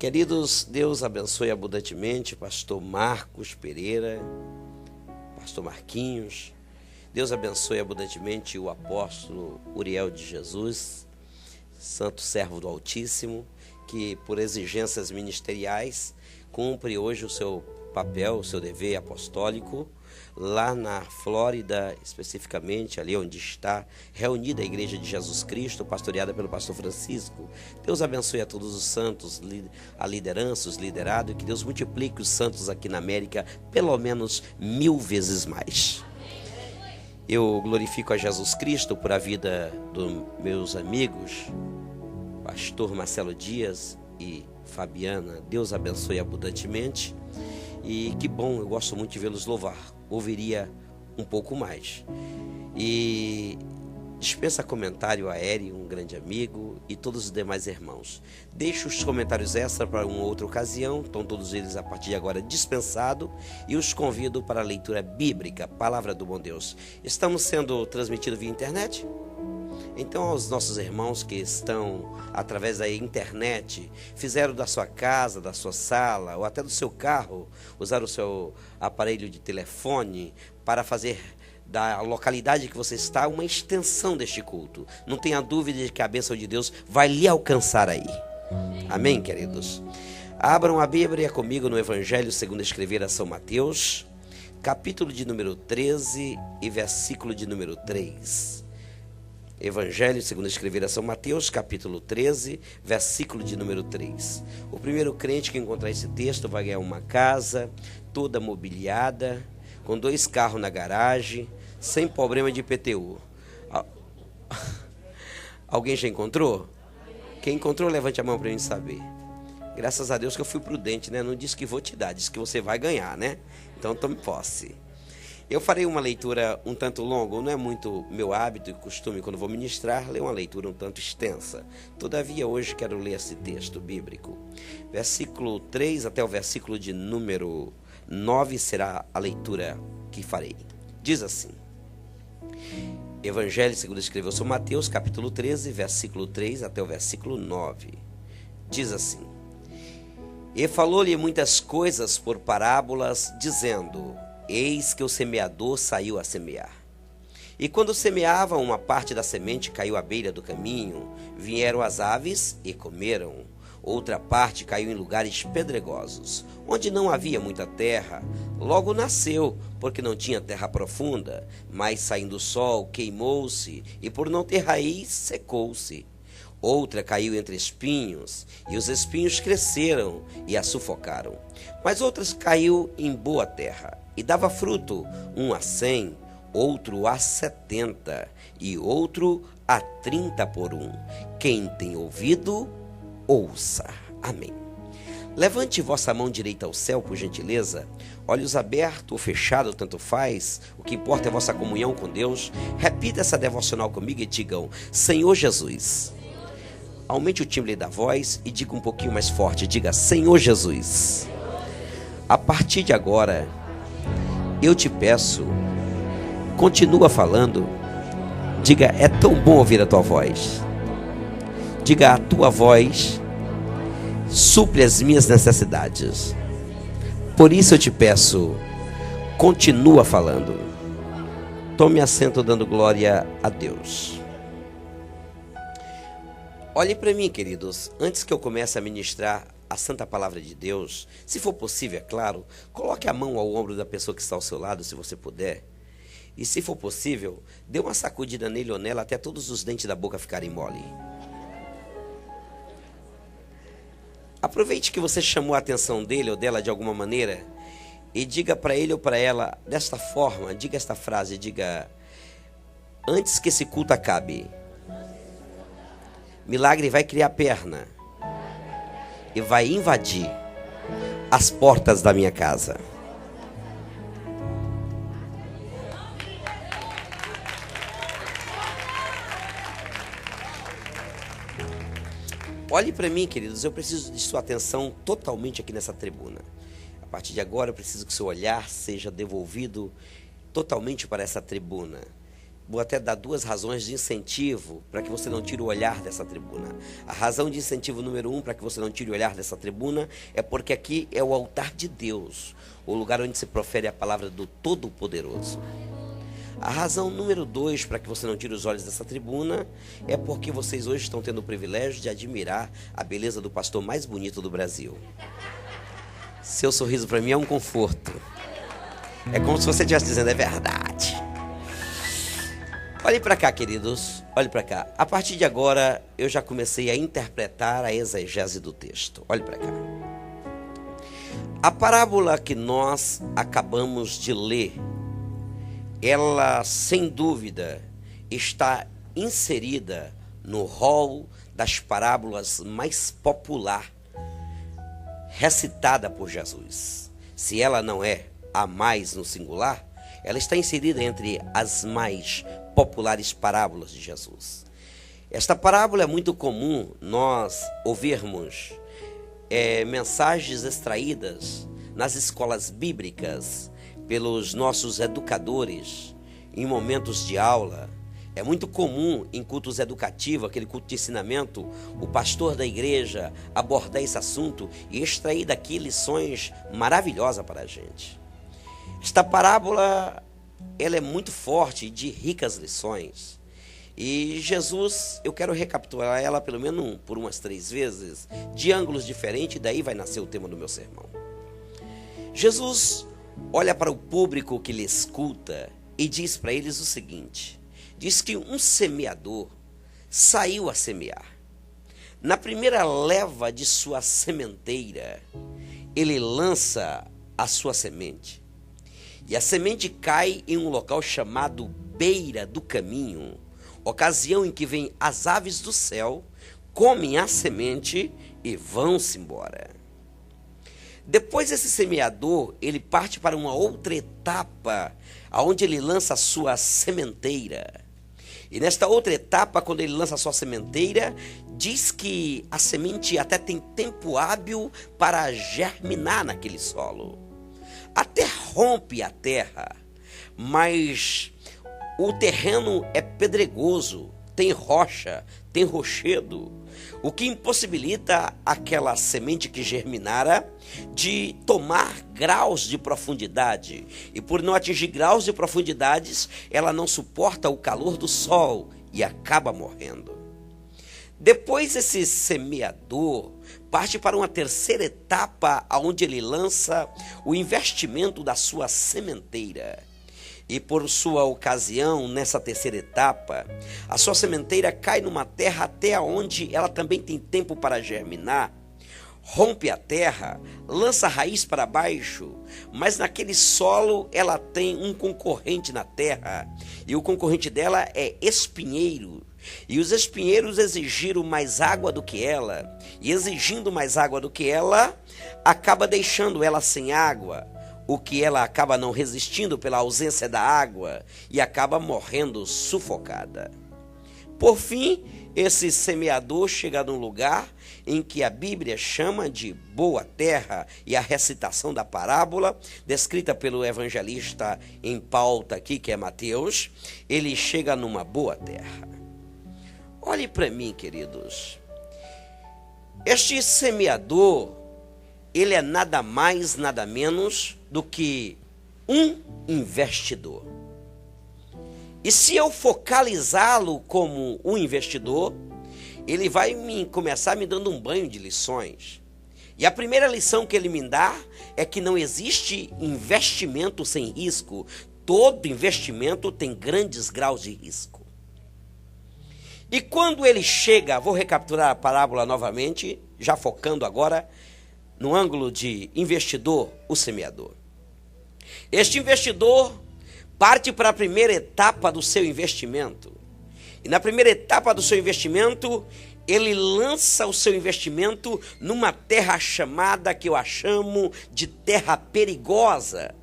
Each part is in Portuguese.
Queridos, Deus abençoe abundantemente pastor Marcos Pereira, pastor Marquinhos. Deus abençoe abundantemente o apóstolo Uriel de Jesus, santo servo do Altíssimo, que por exigências ministeriais cumpre hoje o seu papel, o seu dever apostólico, lá na Flórida, especificamente, ali onde está reunida a Igreja de Jesus Cristo, pastoreada pelo pastor Francisco. Deus abençoe a todos os santos, a liderança, os liderados, e que Deus multiplique os santos aqui na América, pelo menos 1000 vezes mais. Eu glorifico a Jesus Cristo por a vida dos meus amigos, pastor Marcelo Dias e Fabiana. Deus abençoe abundantemente. E que bom, eu gosto muito de vê-los louvar. Ouviria um pouco mais. E dispensa comentário a Eri, um grande amigo, e todos os demais irmãos. Deixo os comentários extra para uma outra ocasião. Estão todos eles a partir de agora dispensados. E os convido para a leitura bíblica, Palavra do Bom Deus. Estamos sendo transmitidos via internet? Então, aos nossos irmãos que estão através da internet, fizeram da sua casa, da sua sala ou até do seu carro, usaram o seu aparelho de telefone para fazer da localidade que você está uma extensão deste culto. Não tenha dúvida de que a bênção de Deus vai lhe alcançar aí. Amém, queridos? Abram a Bíblia comigo no Evangelho segundo escrever a São Mateus, capítulo de número 13 e versículo de número 3. Evangelho segundo escrever a São Mateus, capítulo 13, versículo de número 3. O primeiro crente que encontrar esse texto vai ganhar uma casa toda mobiliada, com 2 carros na garagem, sem problema de IPTU. Alguém já encontrou? Quem encontrou, levante a mão para mim saber. Graças a Deus que eu fui prudente, né? Não disse que vou te dar, disse que você vai ganhar, né? Então tome posse. Eu farei uma leitura um tanto longa, não é muito meu hábito e costume quando vou ministrar, ler uma leitura um tanto extensa. Todavia, hoje quero ler esse texto bíblico. Versículo 3 até o versículo de número 9 será a leitura que farei. Diz assim: Evangelho segundo escreveu São Mateus, capítulo 13, versículo 3 até o versículo 9. Diz assim: E falou-lhe muitas coisas por parábolas, dizendo: Eis que o semeador saiu a semear. E quando semeava, uma parte da semente caiu à beira do caminho, vieram as aves e comeram. Outra parte caiu em lugares pedregosos, onde não havia muita terra. Logo nasceu, porque não tinha terra profunda, mas saindo o sol, queimou-se, e por não ter raiz, secou-se. Outra caiu entre espinhos, e os espinhos cresceram e a sufocaram. Mas outras caiu em boa terra, e dava fruto, um a 100, outro a 70, e outro a 30 por um. Quem tem ouvido, ouça. Amém. Levante vossa mão direita ao céu, por gentileza. Olhos abertos ou fechados, tanto faz. O que importa é vossa comunhão com Deus. Repita essa devocional comigo e digam: Senhor Jesus. Aumente o timbre da voz e diga um pouquinho mais forte. Diga: Senhor Jesus, a partir de agora, eu te peço, continua falando. Diga: é tão bom ouvir a tua voz. Diga: a tua voz supre as minhas necessidades. Por isso eu te peço, continua falando. Tome assento dando glória a Deus. Olhe para mim, queridos, antes que eu comece a ministrar a santa palavra de Deus, se for possível, é claro, coloque a mão ao ombro da pessoa que está ao seu lado, se você puder. E se for possível, dê uma sacudida nele ou nela até todos os dentes da boca ficarem mole. Aproveite que você chamou a atenção dele ou dela de alguma maneira e diga para ele ou para ela desta forma, diga esta frase, diga: antes que esse culto acabe, milagre vai criar perna e vai invadir as portas da minha casa. Olhe para mim, queridos, eu preciso de sua atenção totalmente aqui nessa tribuna. A partir de agora eu preciso que seu olhar seja devolvido totalmente para essa tribuna. vou até dar 2 razões de incentivo para que você não tire o olhar dessa tribuna. A razão de incentivo número 1 para que você não tire o olhar dessa tribuna é porque aqui é o altar de Deus, o lugar onde se profere a palavra do Todo-Poderoso. A razão número 2 para que você não tire os olhos dessa tribuna é porque vocês hoje estão tendo o privilégio de admirar a beleza do pastor mais bonito do Brasil. Seu sorriso para mim é um conforto. É como se você estivesse dizendo, é verdade. Olhe para cá, queridos, olhe para cá. A partir de agora, eu já comecei a interpretar a exegese do texto. Olhe para cá. A parábola que nós acabamos de ler, ela, sem dúvida, está inserida no rol das parábolas mais popular recitada por Jesus. Se ela não é a mais no singular, ela está inserida entre as mais populares parábolas de Jesus. Esta parábola é muito comum nós ouvirmos mensagens extraídas nas escolas bíblicas pelos nossos educadores em momentos de aula. É muito comum em cultos educativos, aquele culto de ensinamento, o pastor da igreja abordar esse assunto e extrair daqui lições maravilhosas para a gente. Esta parábola, ela é muito forte, de ricas lições. E Jesus, eu quero recapitular ela pelo menos por umas 3 vezes, de ângulos diferentes, e daí vai nascer o tema do meu sermão. Jesus olha para o público que lhe escuta e diz para eles o seguinte: diz que um semeador saiu a semear. Na primeira leva de sua sementeira, ele lança a sua semente. E a semente cai em um local chamado beira do caminho, ocasião em que vêm as aves do céu, comem a semente e vão-se embora. Depois esse semeador, ele parte para uma outra etapa, onde ele lança a sua sementeira. E nesta outra etapa, quando ele lança a sua sementeira, diz que a semente até tem tempo hábil para germinar naquele solo. Até rompe a terra, mas o terreno é pedregoso, tem rocha, tem rochedo, o que impossibilita aquela semente que germinara de tomar graus de profundidade. E por não atingir graus de profundidades, ela não suporta o calor do sol e acaba morrendo. Depois esse semeador parte para uma terceira etapa, onde ele lança o investimento da sua sementeira. E por sua ocasião, nessa terceira etapa, a sua sementeira cai numa terra até onde ela também tem tempo para germinar, rompe a terra, lança a raiz para baixo, mas naquele solo ela tem um concorrente na terra, e o concorrente dela é espinheiro. E os espinheiros exigiram mais água do que ela, e exigindo mais água do que ela, acaba deixando ela sem água, o que ela acaba não resistindo pela ausência da água e acaba morrendo sufocada. Por fim, esse semeador chega num lugar em que a Bíblia chama de boa terra, e a recitação da parábola, descrita pelo evangelista em pauta aqui, que é Mateus, ele chega numa boa terra. Olhe para mim, queridos. Este semeador, ele é nada mais, nada menos do que um investidor. E se eu focalizá-lo como um investidor, ele vai começar me dando um banho de lições. E a primeira lição que ele me dá é que não existe investimento sem risco. Todo investimento tem grandes graus de risco. E quando ele chega, vou recapitular a parábola novamente, já focando agora no ângulo de investidor, o semeador. Este investidor parte para a primeira etapa do seu investimento. E na primeira etapa do seu investimento, ele lança o seu investimento numa terra chamada, que eu a chamo de terra perigosa.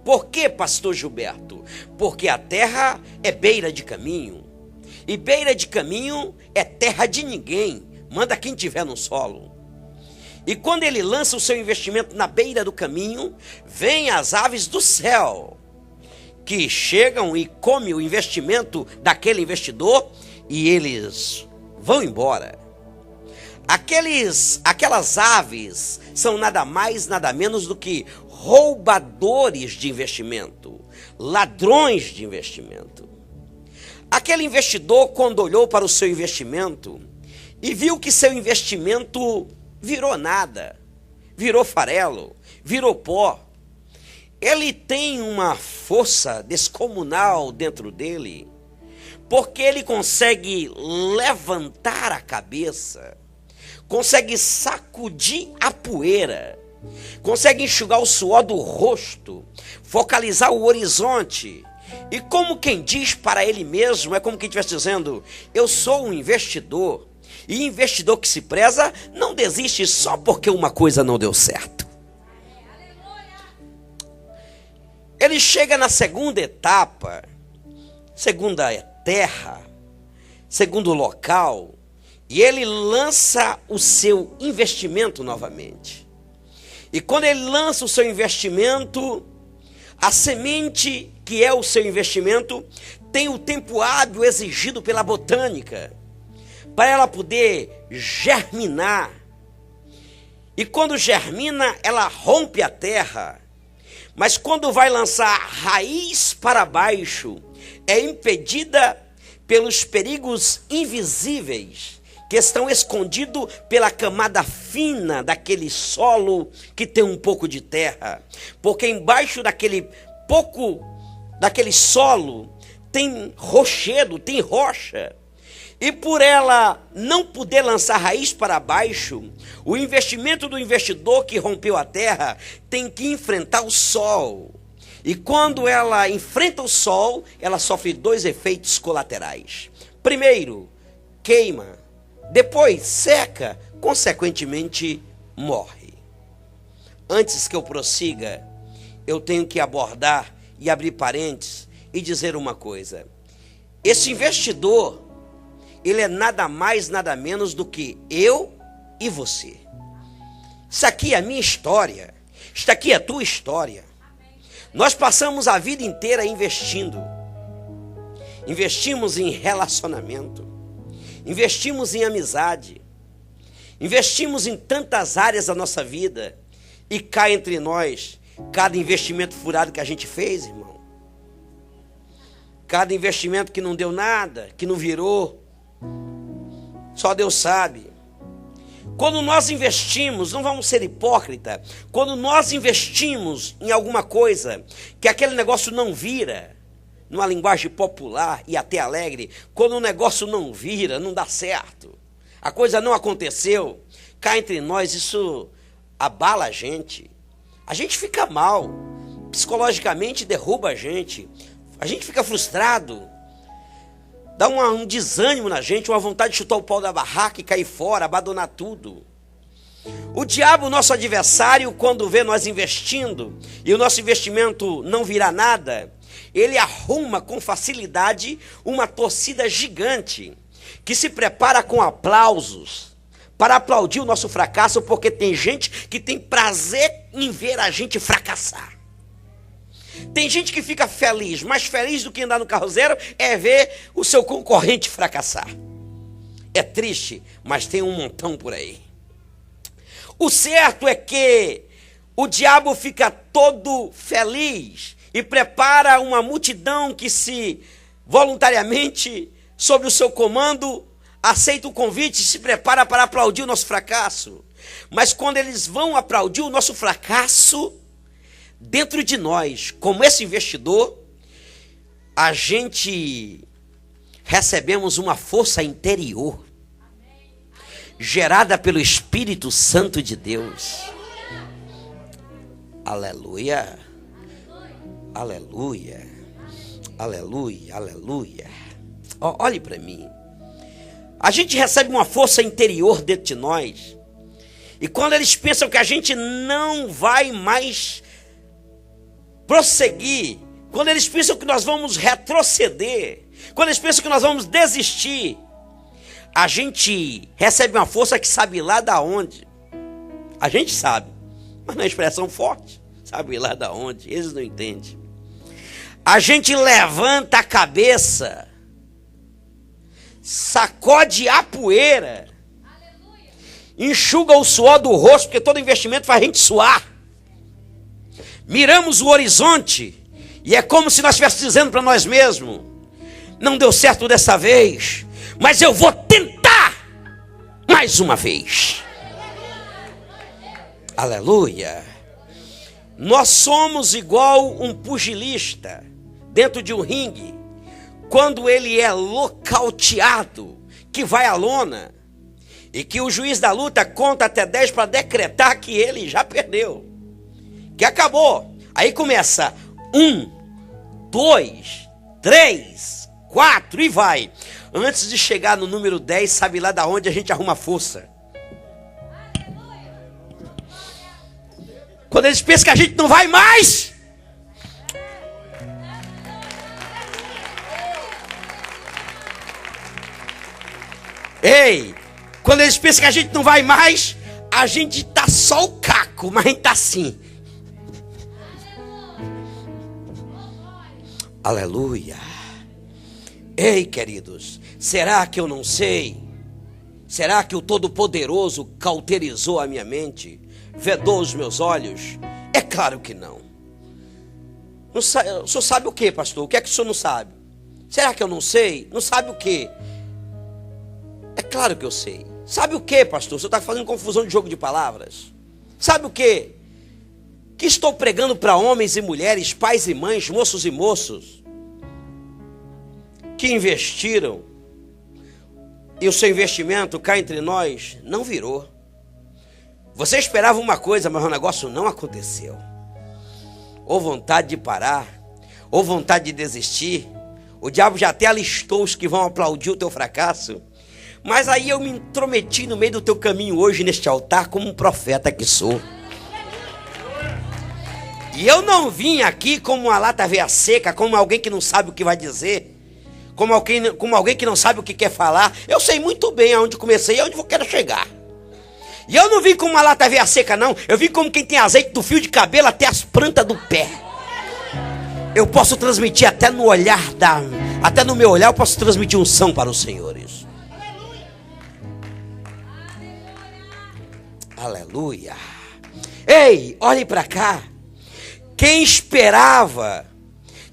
Por quê, pastor Gilberto? Porque a terra é beira de caminho. E beira de caminho é terra de ninguém, manda quem tiver no solo. E quando ele lança o seu investimento na beira do caminho, vêm as aves do céu que chegam e comem o investimento daquele investidor e eles vão embora. Aquelas aves são nada mais, nada menos do que roubadores de investimento, ladrões de investimento. Aquele investidor, quando olhou para o seu investimento e viu que seu investimento virou nada, virou farelo, virou pó, ele tem uma força descomunal dentro dele, porque ele consegue levantar a cabeça, consegue sacudir a poeira, consegue enxugar o suor do rosto, focalizar o horizonte, e como quem diz para ele mesmo, é como quem estivesse dizendo: eu sou um investidor, e investidor que se preza não desiste só porque uma coisa não deu certo. Ele chega na segunda etapa, segunda terra, segundo local, e ele lança o seu investimento novamente. E quando ele lança o seu investimento, a semente que é o seu investimento tem o tempo hábil exigido pela botânica para ela poder germinar. E quando germina, ela rompe a terra. Mas quando vai lançar raiz para baixo, é impedida pelos perigos invisíveis que estão escondidos pela camada fina daquele solo que tem um pouco de terra. Porque embaixo daquele solo tem rochedo, tem rocha. E por ela não poder lançar raiz para baixo, o investimento do investidor que rompeu a terra tem que enfrentar o sol. E quando ela enfrenta o sol, ela sofre dois efeitos colaterais. Primeiro, queima. Depois, seca. Consequentemente, morre. Antes que eu prossiga, eu tenho que abordar e abrir parênteses e dizer uma coisa. Esse investidor, ele é nada mais, nada menos do que eu e você. Isso aqui é a minha história. Isso aqui é a tua história. Nós passamos a vida inteira investindo. Investimos em relacionamento. Investimos em amizade. Investimos em tantas áreas da nossa vida. E cá entre nós, cada investimento furado que a gente fez, irmão. Cada investimento que não deu nada, que não virou. Só Deus sabe. Quando nós investimos, não vamos ser hipócritas, quando nós investimos em alguma coisa, que aquele negócio não vira, numa linguagem popular e até alegre, quando o negócio não vira, não dá certo, a coisa não aconteceu, cá entre nós isso abala a gente fica mal, psicologicamente derruba a gente fica frustrado, dá um desânimo na gente, uma vontade de chutar o pau da barraca e cair fora, abandonar tudo. O diabo, nosso adversário, quando vê nós investindo e o nosso investimento não virar nada, ele arruma com facilidade uma torcida gigante que se prepara com aplausos para aplaudir o nosso fracasso, porque tem gente que tem prazer em ver a gente fracassar. Tem gente que fica feliz, mais feliz do que andar no carro zero é ver o seu concorrente fracassar. É triste, mas tem um montão por aí. O certo é que o diabo fica todo feliz e prepara uma multidão que se voluntariamente, sob o seu comando, aceita o convite e se prepara para aplaudir o nosso fracasso. Mas quando eles vão aplaudir o nosso fracasso, dentro de nós, como esse investidor, a gente recebemos uma força interior, gerada pelo Espírito Santo de Deus. Aleluia, aleluia, aleluia, aleluia. Olhe para mim. A gente recebe uma força interior dentro de nós, e quando eles pensam que a gente não vai mais prosseguir, quando eles pensam que nós vamos retroceder, quando eles pensam que nós vamos desistir, a gente recebe uma força que sabe lá da onde. A gente sabe, mas na expressão forte, sabe lá da onde, eles não entendem. a gente levanta a cabeça, sacode a poeira, enxuga o suor do rosto, porque todo investimento faz a gente suar. Miramos o horizonte e é como se nós estivéssemos dizendo para nós mesmos: não deu certo dessa vez, mas eu vou tentar mais uma vez. Aleluia. Nós somos igual um pugilista dentro de um ringue, quando ele é nocauteado, que vai à lona, e que o juiz da luta conta até 10 para decretar que ele já perdeu, que acabou. Aí começa 1, 2, 3, 4 e vai. Antes de chegar no número 10, sabe lá da onde a gente arruma força? Quando eles pensam que a gente não vai mais, quando eles pensam que a gente não vai mais, a gente tá só o caco, mas a gente tá assim. Aleluia. Ei, queridos, será que eu não sei? Será que o Todo-Poderoso cauterizou a minha mente? Vedou os meus olhos? É claro que não. O senhor sabe o que, pastor? O que é que o senhor não sabe? Será que eu não sei? Não sabe o que? É claro que eu sei. Sabe o que, pastor? O senhor está fazendo confusão de jogo de palavras. Sabe o que? Que estou pregando para homens e mulheres, pais e mães, moços e moços, que investiram, e o seu investimento cá entre nós não virou. Você esperava uma coisa, mas o negócio não aconteceu. Ou vontade de parar, ou vontade de desistir. O diabo já até alistou os que vão aplaudir o teu fracasso. Mas aí eu me intrometi no meio do teu caminho hoje neste altar como um profeta que sou. E eu não vim aqui como uma lata veia seca, como alguém que não sabe o que vai dizer, como alguém que não sabe o que quer falar. Eu sei muito bem aonde comecei e aonde eu quero chegar. E eu não vim como uma lata veia seca, não. Eu vim como quem tem azeite do fio de cabelo até as plantas do pé. Eu posso transmitir até no olhar até no meu olhar eu posso transmitir unção para os senhores. Aleluia. Ei, olhe para cá. Quem esperava,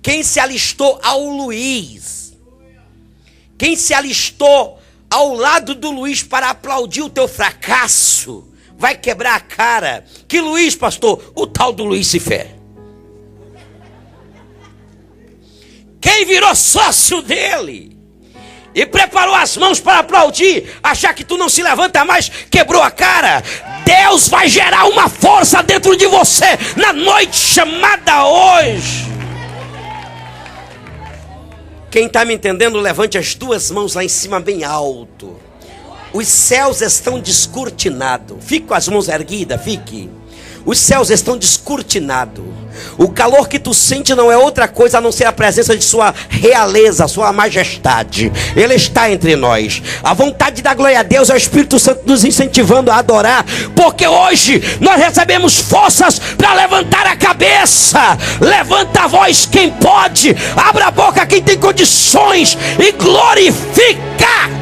quem se alistou ao Luiz, quem se alistou ao lado do Luiz para aplaudir o teu fracasso, vai quebrar a cara. Que Luiz, pastor? O tal do Luiz Cifé. Quem virou sócio dele e preparou as mãos para aplaudir, achar que tu não se levanta mais, quebrou a cara. Deus vai gerar uma força dentro de você na noite chamada hoje. Quem está me entendendo, levante as duas mãos lá em cima bem alto. Os céus estão descortinados. Fique com as mãos erguidas, fique. Os céus estão descortinados. O calor que tu sente não é outra coisa a não ser a presença de sua realeza, sua majestade. Ele está entre nós. A vontade da glória a Deus é o Espírito Santo nos incentivando a adorar, porque hoje nós recebemos forças para levantar a cabeça. Levanta a voz quem pode, abra a boca quem tem condições e glorifica